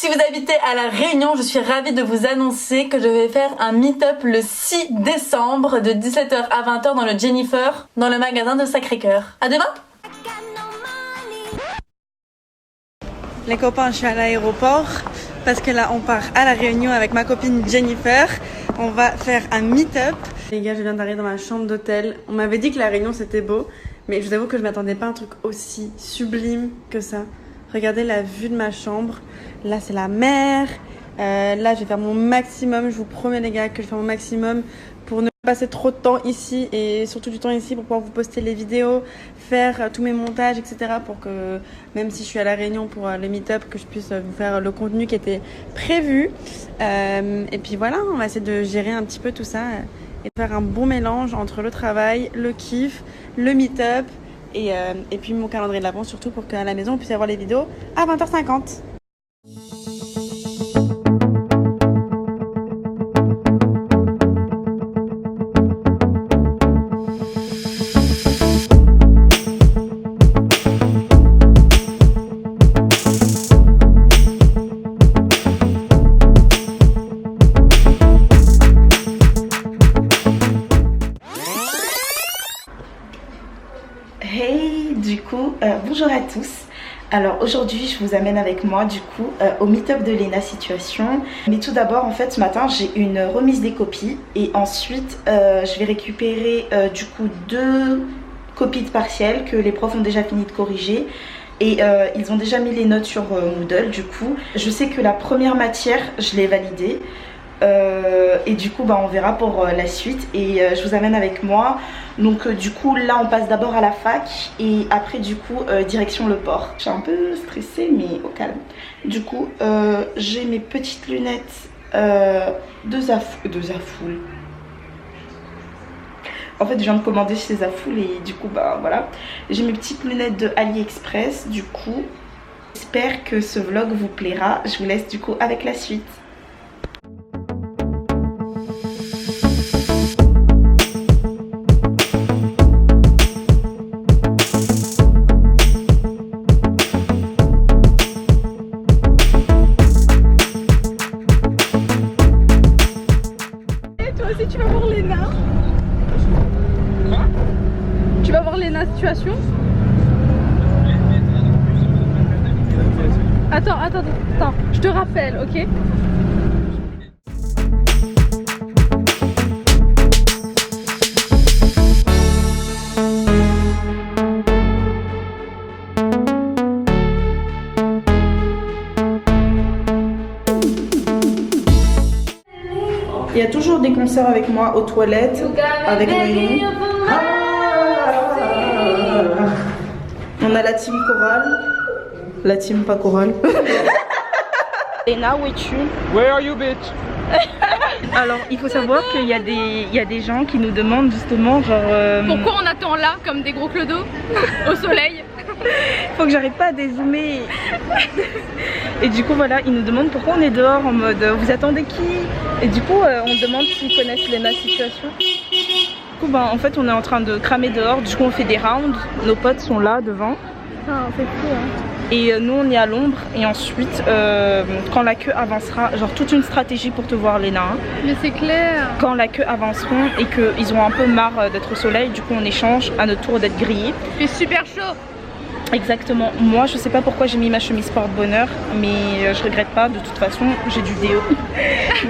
Si vous habitez à La Réunion, je suis ravie de vous annoncer que je vais faire un meet-up le 6 décembre de 17h à 20h dans le Jennifer, dans le magasin de Sacré-Cœur. À demain! Les copains, je suis à l'aéroport parce que là on part à La Réunion avec ma copine Jennifer. On va faire un meet-up. Les gars, je viens d'arriver dans ma chambre d'hôtel. On m'avait dit que La Réunion c'était beau, mais je vous avoue que je m'attendais pas à un truc aussi sublime que ça. Regardez la vue de ma chambre. Là c'est la mer. Là je vais faire mon maximum. Je vous promets les gars que je vais faire mon maximum pour ne pas passer trop de temps ici et surtout du temps ici pour pouvoir vous poster les vidéos, faire tous mes montages, etc. pour que même si je suis à La Réunion pour le meet-up, que je puisse vous faire le contenu qui était prévu. Et puis voilà, on va essayer de gérer un petit peu tout ça et de faire un bon mélange entre le travail, le kiff, le meet-up et puis mon calendrier de l'avant, surtout pour qu'à la maison on puisse avoir les vidéos à 20h50. Hey, du coup, bonjour à tous. Alors aujourd'hui je vous amène avec moi du coup au meet-up de Léna Situation. Mais tout d'abord en fait ce matin j'ai une remise des copies et ensuite je vais récupérer du coup 2 copies de partiels que les profs ont déjà fini de corriger. Et ils ont déjà mis les notes sur Moodle. Du coup je sais que la première matière je l'ai validée. Et du coup bah, on verra pour la suite et je vous amène avec moi. Donc du coup là on passe d'abord à la fac et après du coup direction le port. Je suis un peu stressée mais au calme. Du coup j'ai mes petites lunettes de Zafoul. En fait je viens de commander chez Zafoul et du coup bah voilà. J'ai mes petites lunettes de AliExpress. Du coup j'espère que ce vlog vous plaira. Je vous laisse du coup avec la suite. Tu vas voir Léna. Tu vas voir Léna Situation. Attends, je te rappelle, ok? Il y a toujours des concerts avec moi aux toilettes, avec Noémie. On a la team chorale, la team pas chorale. Léna, où es-tu? Where are you, bitch? Alors, il faut savoir qu'il y a des gens qui nous demandent justement genre... Pourquoi on attend là comme des gros clodos au soleil? Faut que j'arrête pas à dézoomer. Et du coup voilà, ils nous demandent pourquoi on est dehors en mode vous attendez qui? Et du coup on demande s'ils connaissent Léna Situation. Du coup ben, en fait on est en train de cramer dehors, du coup on fait des rounds, nos potes sont là devant. Ah, c'est fou hein. Et nous on est à l'ombre et ensuite quand la queue avancera, genre toute une stratégie pour te voir Léna hein. Mais c'est clair. Quand la queue avanceront et qu'ils ont un peu marre d'être au soleil, du coup on échange à notre tour d'être grillés. Il fait super chaud. Exactement, moi je sais pas pourquoi j'ai mis ma chemise porte-bonheur mais je regrette pas, de toute façon j'ai du déo.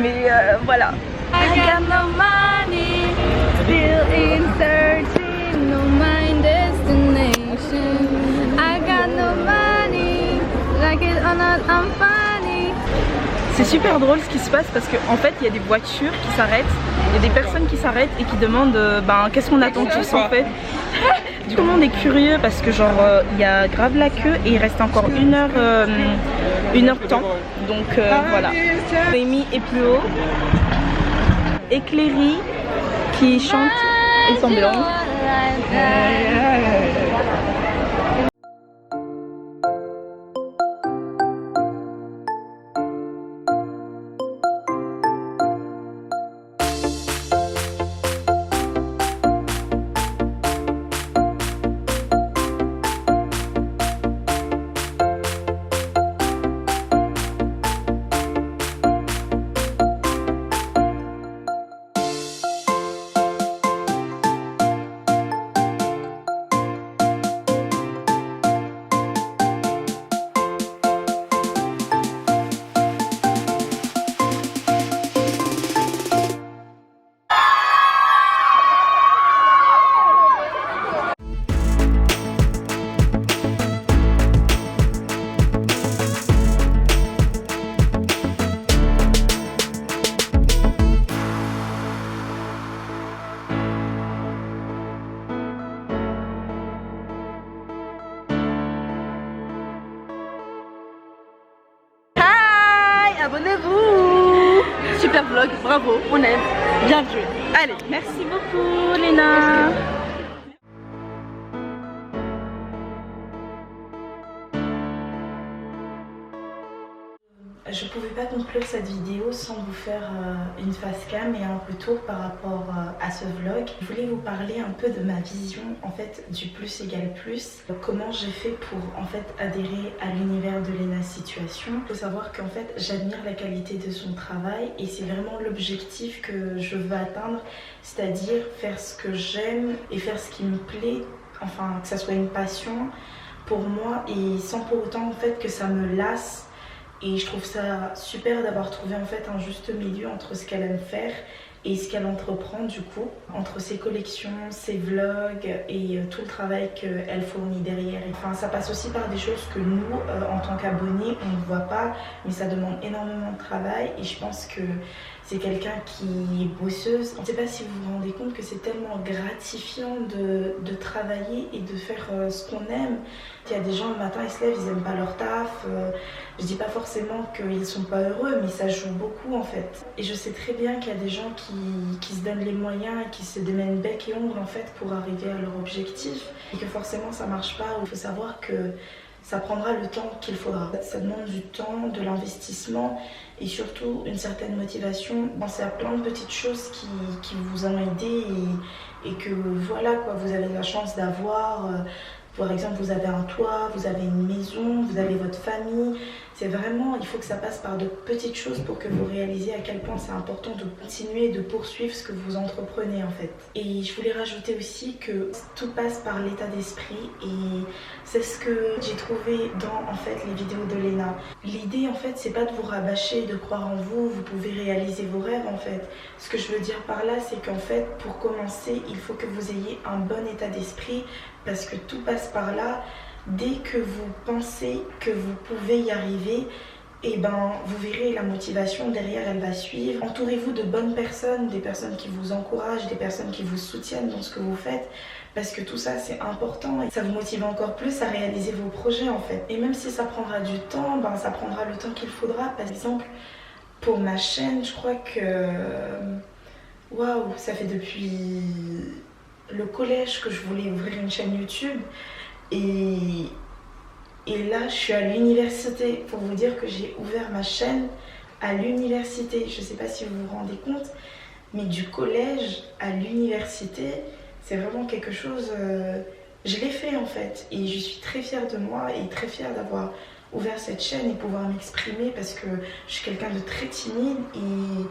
Mais voilà. I got no money, still in searching, no mind destination. I got no money, like it or not I'm funny. C'est super drôle ce qui se passe parce qu'en fait il y a des voitures qui s'arrêtent, il y a des personnes qui s'arrêtent et qui demandent ben qu'est-ce qu'on attend tous en fait. Du coup on est curieux parce que genre il y a grave la queue et il reste encore 1 heure de temps. Donc voilà. Noémie est plus haut. Et Cléry qui chante et semblante. et abonnez-vous. Super vlog, bravo, on aime, bien joué. Allez, Merci beaucoup, Léna. Je pouvais pas conclure cette vidéo sans vous faire une face cam et un retour par rapport à ce vlog. Je voulais vous parler un peu de ma vision en fait du plus égale plus. Comment j'ai fait pour en fait adhérer à l'univers de Léna Situation. Il faut savoir qu'en fait j'admire la qualité de son travail et c'est vraiment l'objectif que je veux atteindre, c'est-à-dire faire ce que j'aime et faire ce qui me plaît, enfin que ça soit une passion pour moi et sans pour autant en fait que ça me lasse. Et je trouve ça super d'avoir trouvé en fait un juste milieu entre ce qu'elle aime faire et ce qu'elle entreprend du coup, entre ses collections, ses vlogs et tout le travail qu'elle fournit derrière. Enfin, ça passe aussi par des choses que nous, en tant qu'abonnés, on ne voit pas, mais ça demande énormément de travail et je pense que c'est quelqu'un qui est bosseuse. Je ne sais pas si vous vous rendez compte que c'est tellement gratifiant de travailler et de faire ce qu'on aime. Il y a des gens le matin, ils se lèvent, ils n'aiment pas leur taf. Je dis pas forcément qu'ils sont pas heureux, mais ça joue beaucoup en fait. Et je sais très bien qu'il y a des gens qui se donnent les moyens et qui se démènent bec et ongle en fait pour arriver à leur objectif. Et que forcément ça marche pas. Il faut savoir que ça prendra le temps qu'il faudra. Ça demande du temps, de l'investissement et surtout une certaine motivation. Pensez à plein de petites choses qui vous ont aidé et que voilà quoi, vous avez la chance d'avoir. Par exemple, vous avez un toit, vous avez une maison, vous avez votre famille. C'est vraiment, il faut que ça passe par de petites choses pour que vous réalisiez à quel point c'est important de continuer et de poursuivre ce que vous entreprenez en fait. Et je voulais rajouter aussi que tout passe par l'état d'esprit et c'est ce que j'ai trouvé dans en fait les vidéos de Léna. L'idée en fait c'est pas de vous rabâcher, de croire en vous, vous pouvez réaliser vos rêves en fait. Ce que je veux dire par là c'est qu'en fait pour commencer il faut que vous ayez un bon état d'esprit parce que tout passe par là. Dès que vous pensez que vous pouvez y arriver, et ben vous verrez la motivation derrière, elle va suivre. Entourez-vous de bonnes personnes, des personnes qui vous encouragent, des personnes qui vous soutiennent dans ce que vous faites, parce que tout ça c'est important et ça vous motive encore plus à réaliser vos projets en fait. Et même si ça prendra du temps, ben ça prendra le temps qu'il faudra. Par exemple, pour ma chaîne, je crois que waouh, ça fait depuis le collège que je voulais ouvrir une chaîne YouTube. Et là, je suis à l'université pour vous dire que j'ai ouvert ma chaîne à l'université. Je ne sais pas si vous vous rendez compte, mais du collège à l'université, c'est vraiment quelque chose... je l'ai fait en fait et je suis très fière de moi et très fière d'avoir ouvert cette chaîne et pouvoir m'exprimer parce que je suis quelqu'un de très timide et...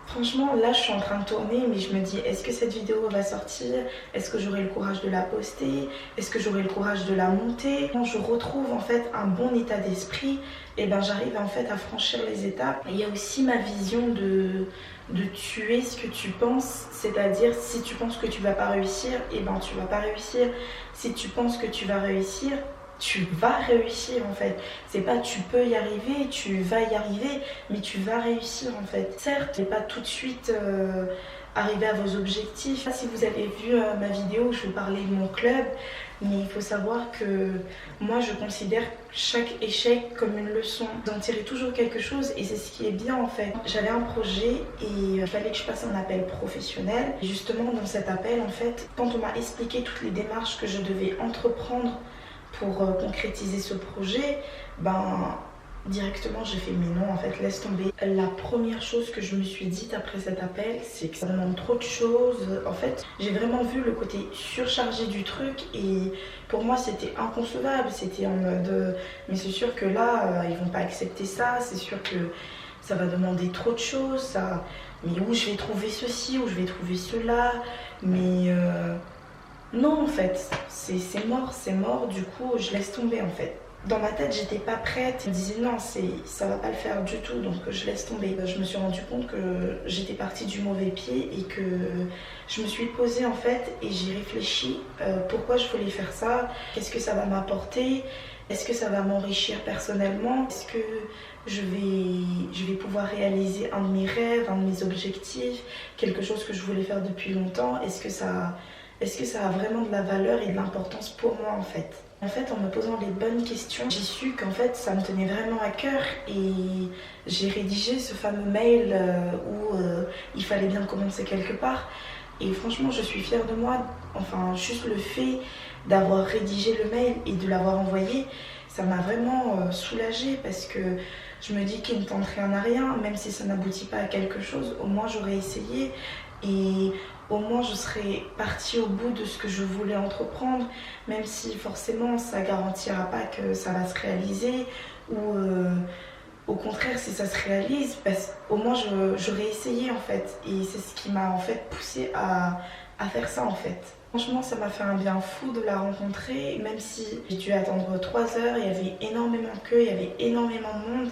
Franchement, là, je suis en train de tourner, mais je me dis, est-ce que cette vidéo va sortir? Est-ce que j'aurai le courage de la poster? Est-ce que j'aurai le courage de la monter? Quand je retrouve en fait un bon état d'esprit, et ben j'arrive en fait à franchir les étapes. Et il y a aussi ma vision de tuer ce que tu penses, c'est-à-dire si tu penses que tu vas pas réussir, et ben tu vas pas réussir. Si tu penses que tu vas réussir, tu vas réussir en fait. C'est pas tu peux y arriver, tu vas y arriver, mais tu vas réussir en fait. Certes, n'est pas tout de suite arriver à vos objectifs. Si vous avez vu ma vidéo où je vous parlais de mon club, mais il faut savoir que moi je considère chaque échec comme une leçon. Vous en tirez toujours quelque chose et c'est ce qui est bien en fait. J'avais un projet et il fallait que je passe un appel professionnel. Et justement dans cet appel en fait, quand on m'a expliqué toutes les démarches que je devais entreprendre pour concrétiser ce projet, ben directement j'ai fait mais non en fait laisse tomber. La première chose que je me suis dite après cet appel c'est que ça demande trop de choses. En fait j'ai vraiment vu le côté surchargé du truc et pour moi c'était inconcevable. C'était en mode mais c'est sûr que là ils vont pas accepter ça, c'est sûr que ça va demander trop de choses, ça... mais où je vais trouver ceci, où je vais trouver cela, mais non en fait, c'est mort, du coup je laisse tomber en fait. Dans ma tête j'étais pas prête, je me disais non ça va pas le faire du tout donc je laisse tomber. Je me suis rendu compte que j'étais partie du mauvais pied et que je me suis posée en fait et j'ai réfléchi pourquoi je voulais faire ça, qu'est-ce que ça va m'apporter, est-ce que ça va m'enrichir personnellement, est-ce que je vais pouvoir réaliser un de mes rêves, un de mes objectifs, quelque chose que je voulais faire depuis longtemps, est-ce que ça est-ce que ça a vraiment de la valeur et de l'importance pour moi en fait? En fait, en me posant les bonnes questions, j'ai su qu'en fait ça me tenait vraiment à cœur et j'ai rédigé ce fameux mail où il fallait bien commencer quelque part. Et franchement, je suis fière de moi. Enfin, juste le fait d'avoir rédigé le mail et de l'avoir envoyé, ça m'a vraiment soulagée parce que je me dis qu'il ne tente rien à rien, même si ça n'aboutit pas à quelque chose, au moins j'aurais essayé et au moins je serais partie au bout de ce que je voulais entreprendre, même si forcément ça garantira pas que ça va se réaliser ou au contraire si ça se réalise, au moins j'aurais essayé en fait et c'est ce qui m'a en fait poussée à faire ça en fait. Franchement, ça m'a fait un bien fou de la rencontrer, même si j'ai dû attendre 3 heures, il y avait énormément de queue, il y avait énormément de monde.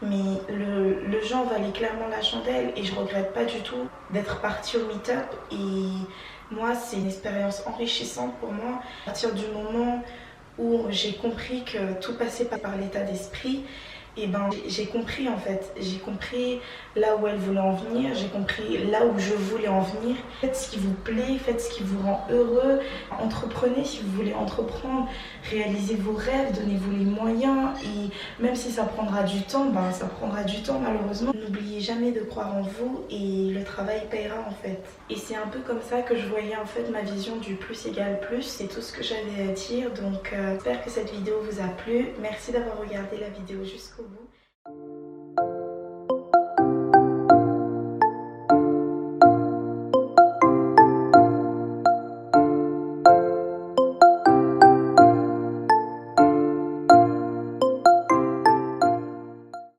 Mais le genre valait clairement la chandelle et je regrette pas du tout d'être partie au meet-up. Et moi, c'est une expérience enrichissante pour moi. À partir du moment où j'ai compris que tout passait par l'état d'esprit, et ben j'ai compris en fait, j'ai compris là où elle voulait en venir, j'ai compris là où je voulais en venir. Faites ce qui vous plaît, faites ce qui vous rend heureux, entreprenez si vous voulez entreprendre, réalisez vos rêves, donnez-vous les moyens et même si ça prendra du temps, ben ça prendra du temps malheureusement. N'oubliez jamais de croire en vous et le travail payera en fait. Et c'est un peu comme ça que je voyais en fait ma vision du plus égale plus, c'est tout ce que j'avais à dire. Donc j'espère que cette vidéo vous a plu, merci d'avoir regardé la vidéo jusqu'au bout.